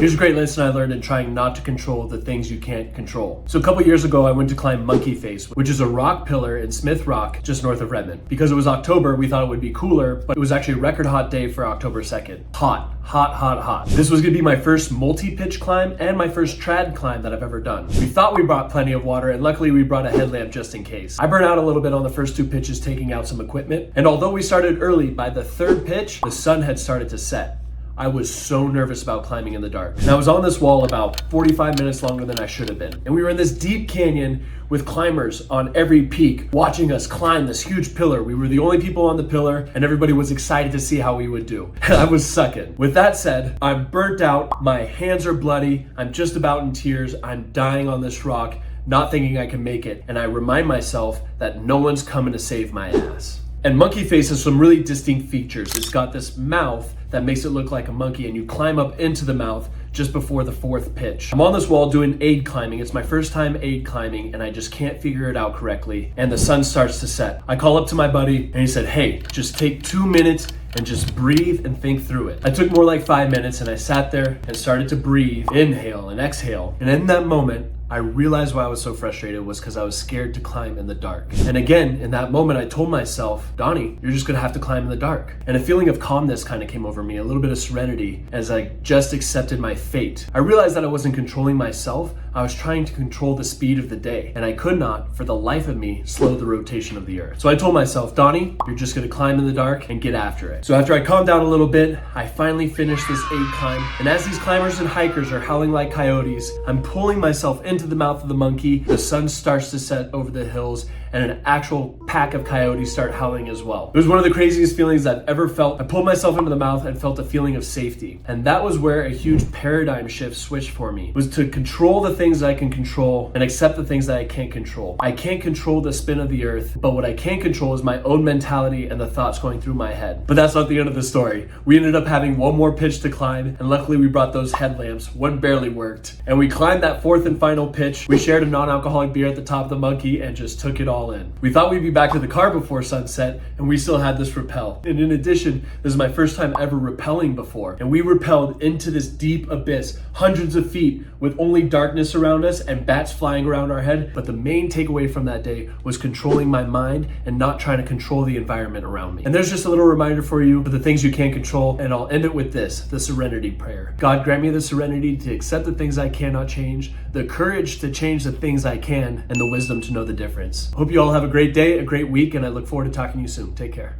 Here's a great lesson I learned in trying not to control the things you can't control. So a couple years ago, I went to climb Monkey Face, which is a rock pillar in Smith Rock, just north of Redmond. Because it was October, we thought it would be cooler, but it was actually a record hot day for October 2nd. Hot. This was gonna be my first multi-pitch climb and my first trad climb that I've ever done. We thought we brought plenty of water, and luckily we brought a headlamp just in case. I burned out a little bit on the first two pitches taking out some equipment, and although we started early, by the third pitch, the sun had started to set. I was so nervous about climbing in the dark. And I was on this wall about 45 minutes longer than I should have been. And we were in this deep canyon with climbers on every peak watching us climb this huge pillar. We were the only people on the pillar and everybody was excited to see how we would do. I was sucking. With that said, I'm burnt out, my hands are bloody, I'm just about in tears, I'm dying on this rock, not thinking I can make it. And I remind myself that no one's coming to save my ass. And Monkey Face has some really distinct features. It's got this mouth that makes it look like a monkey, and you climb up into the mouth just before the fourth pitch. I'm on this wall doing aid climbing. It's my first time aid climbing, and I just can't figure it out correctly. And the sun starts to set. I call up to my buddy, and he said, hey, just take 2 minutes and just breathe and think through it. I took more like 5 minutes, and I sat there and started to breathe, inhale and exhale. And in that moment, I realized why I was so frustrated was because I was scared to climb in the dark. And again, in that moment, I told myself, Donnie, you're just gonna have to climb in the dark. And a feeling of calmness kind of came over me, a little bit of serenity as I just accepted my fate. I realized that I wasn't controlling myself, I was trying to control the speed of the day. And I could not, for the life of me, slow the rotation of the earth. So I told myself, Donnie, you're just gonna climb in the dark and get after it. So after I calmed down a little bit, I finally finished this aid climb. And as these climbers and hikers are howling like coyotes, I'm pulling myself into the mouth of the monkey. The sun starts to set over the hills and an actual pack of coyotes start howling as well. It was one of the craziest feelings I've ever felt. I pulled myself into the mouth and felt a feeling of safety. And that was where a huge paradigm shift switched for me, was to control the things I can control and accept the things that I can't control. I can't control the spin of the earth, but what I can control is my own mentality and the thoughts going through my head. But that's not the end of the story. We ended up having one more pitch to climb, and luckily we brought those headlamps. One barely worked. And we climbed that fourth and final pitch. We shared a non-alcoholic beer at the top of the monkey and just took it all in. We thought we'd be back to the car before sunset, and we still had this rappel. And in addition, this is my first time ever rappelling before. And we rappelled into this deep abyss, hundreds of feet, with only darkness around us and bats flying around our head. But the main takeaway from that day was controlling my mind and not trying to control the environment around me. And there's just a little reminder for you of the things you can't control, and I'll end it with this, the serenity prayer. God, grant me the serenity to accept the things I cannot change, the courage to change the things I can, and the wisdom to know the difference. Hope you all have a great day, a great week, and I look forward to talking to you soon. Take care.